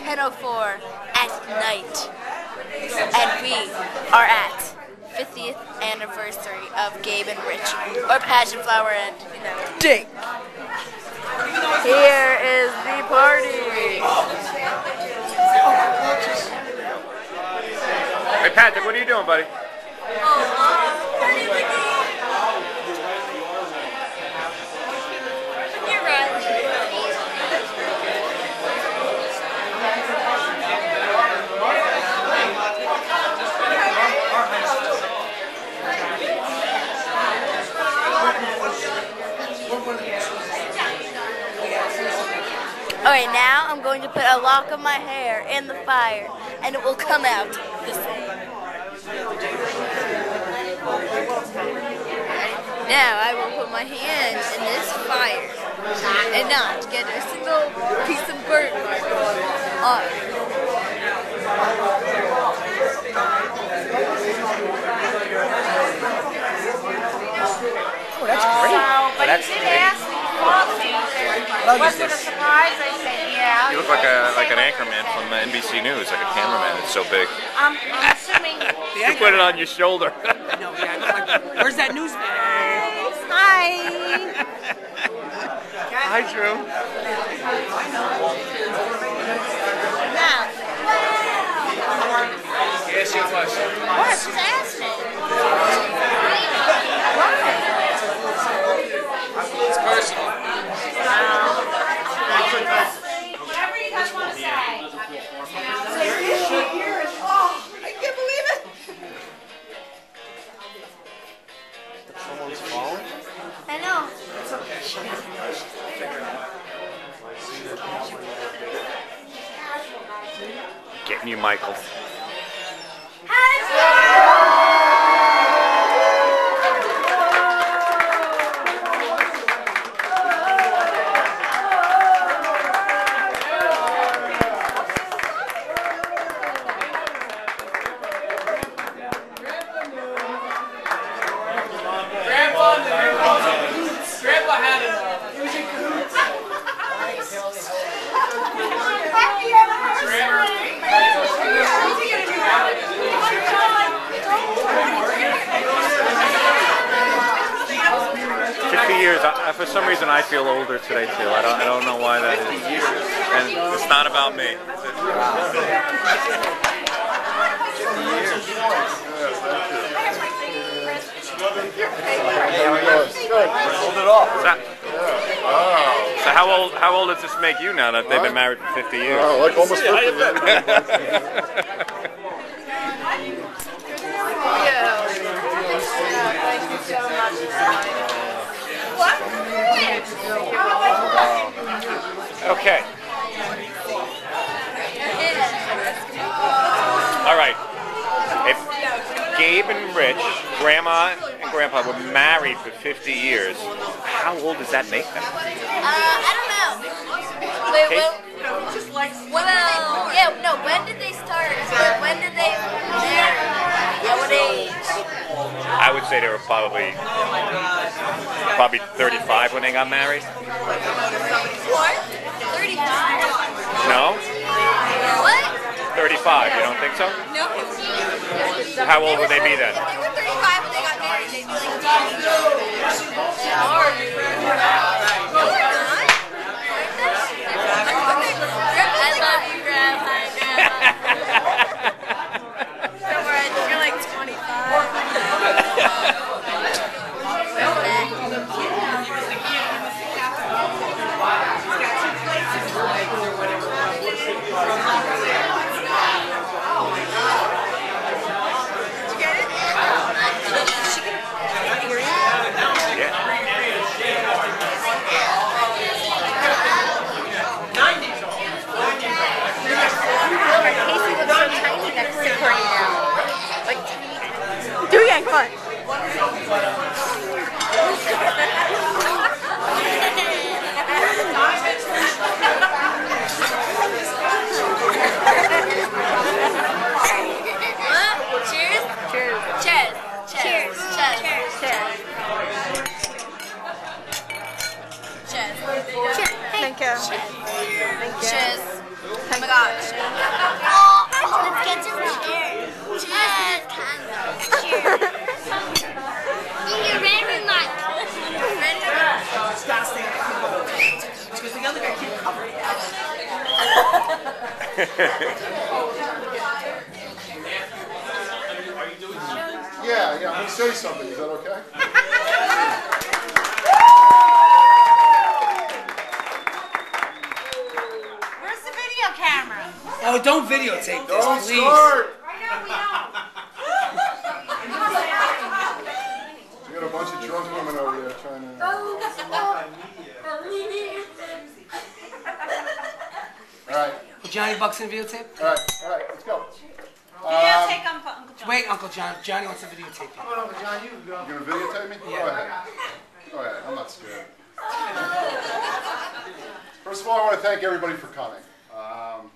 10:04 at night, and we are at 50th anniversary of Gabe and Rich, or Passion Flower and Dink. Here is the party. Hey Patrick, what are you doing, buddy? Alright, now I'm going to put a lock of my hair in the fire, and it will come out the same. Now I will put my hand in this fire, and not get a single piece of burn mark on it. Oh, that's great. But he did ask me, was it a surprise? I said, yeah. You look like an anchorman from NBC News, like a cameraman. It's so big. I'm assuming. You put it on your shoulder. No, yeah, where's that newsman? Hi. Hi, Drew. Now. Yes, you was. What? She's asking. It's personal. Whatever you guys want to say. I can't believe it. Someone's phone? I know. Getting you, Michael. Grandpa had it. He was in cahoots. Happy anniversary! 50 years. For some reason, I feel older today too. I don't know why that is. And it's not about me. Hold it off. So how old does this make you now that they've been married for 50 years? Oh, like almost 50. Okay. All right. If Gabe and Rich, Grandma and Grandpa were married for 50 years, how old does that make them? I don't know. Wait, when did they start? When did they marry? At what age? I would say they were probably 35 when they got married. What? 35? No? What? 35, you don't think so? No. How old would they be then? If they were 35 when they got married, they'd be like teenagers. I love you, Grandma. Don't worry, you're like 25. Come on. Cheers. Cheers. Cheers. Cheers. Cheers. Cheers. Cheers. Cheers. Thank you. Cheers. Oh my gosh. Let's get some cheers. Cheers. Cheers. You're ready, Mike. Just gotta stay up. Because the other guy can't cover it. Yeah, I'm going to say something. Is that okay? Where's the video camera? Oh, don't videotape this, Don't please. start! I know, we know. We got a bunch of drunk women over there trying to... All right, Put Johnny Bucks in videotape? all right, let's go. Videotape Uncle John. Wait, Uncle John. Johnny wants to videotape you. You're going to videotape me? Yeah. Go ahead. Go ahead, I'm not scared. First of all, I want to thank everybody for coming. Well,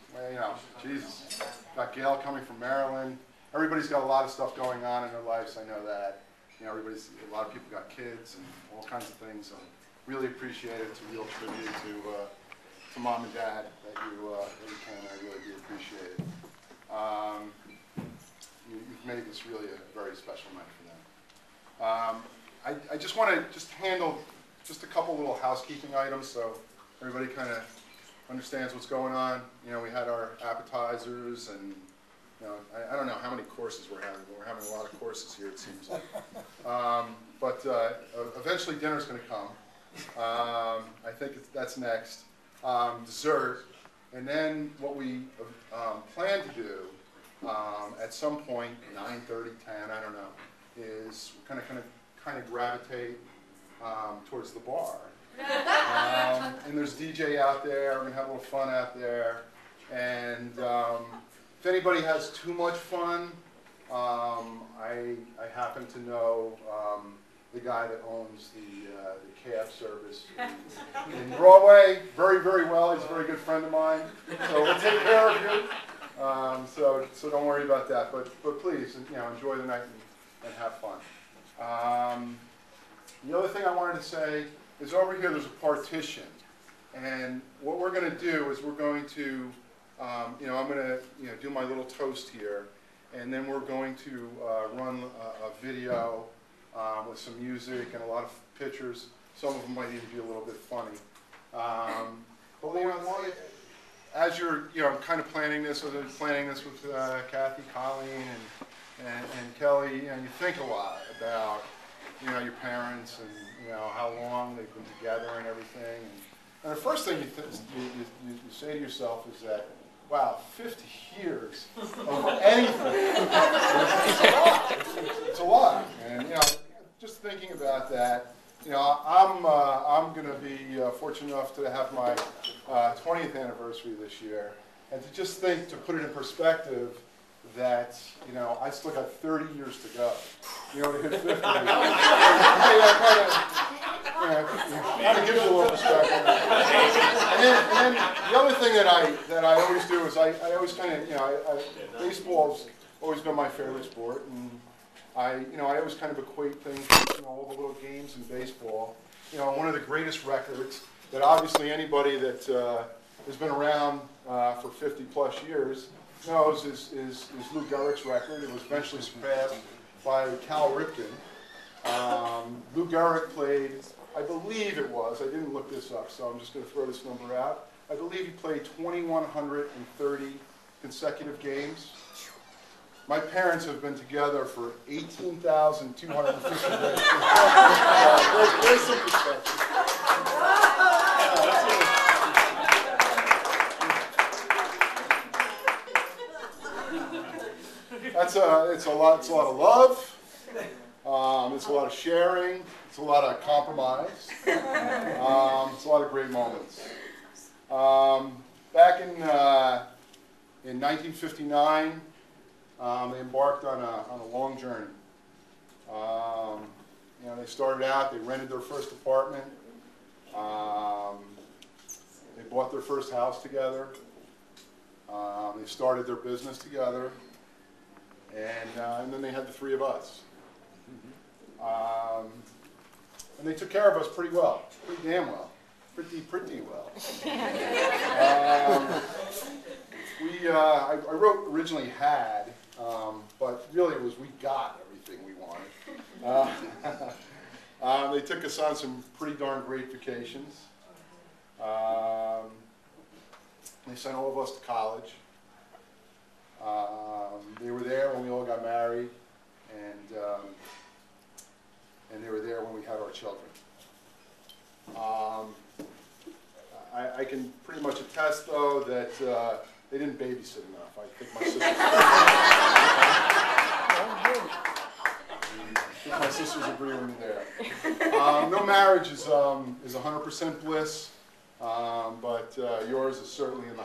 Jesus, got Gail coming from Maryland. Everybody's got a lot of stuff going on in their lives. I know that. A lot of people got kids and all kinds of things. So really appreciate it. It's a real tribute to Mom and Dad that you came. I really do appreciate it. You've made this really a very special night for them. I just want to handle just a couple little housekeeping items so everybody kind of understands what's going on. We had our appetizers and I don't know how many courses we're having, but we're having a lot of courses here, it seems like. But eventually dinner's going to come. I think that's next. Dessert. And then what we plan to do at some point, 9:30, 10, I don't know, is kind of gravitate towards the bar. And there's DJ out there. We're going to have a little fun out there. And if anybody has too much fun, I happen to know the guy that owns the cab service in Broadway very, very well. He's a very good friend of mine. So we'll take care of you. So don't worry about that. But please, enjoy the night and have fun. The other thing I wanted to say is over here there's a partition. And what we're going to do is we're going to, I'm going to do my little toast here. And then we're going to run a video with some music and a lot of pictures. Some of them might even be a little bit funny. But as you're, kind of planning this, as I was planning this with Kathy, Colleen, and Kelly, you think a lot about, your parents and, how long they've been together and everything. And the first thing you say to yourself is that, wow, 50 years of anything. It's a lot. And, just thinking about that, I'm going to be fortunate enough to have my 20th anniversary this year. And to just think, to put it in perspective, that, I still got 30 years to go. To hit 50. Kind of gives you a little perspective. And then the other thing that I always do is I always kind of, baseball's always been my favorite sport, and I always kind of equate things, all the little games in baseball. One of the greatest records that obviously anybody that has been around for 50 plus years knows is Lou Gehrig's record. It was eventually surpassed by Cal Ripken. Lou Gehrig played, I believe it was, I didn't look this up, so I'm just going to throw this number out. I believe he played 2,130 consecutive games. My parents have been together for 18,250 days. There's some perspective. It's a lot of love. It's a lot of sharing. It's a lot of compromise. It's a lot of great moments. Back in 1959, they embarked on a long journey. They started out. They rented their first apartment. They bought their first house together. They started their business together. And then they had the three of us. And they took care of us pretty well, pretty damn well, pretty well. I wrote originally had, but really it was we got everything we wanted. They took us on some pretty darn great vacations. They sent all of us to college. They were there when we all got married, and they were there when we had our children. I can pretty much attest, though, that they didn't babysit enough. I think my sisters agree with me there. No marriage is 100% bliss, but yours is certainly in the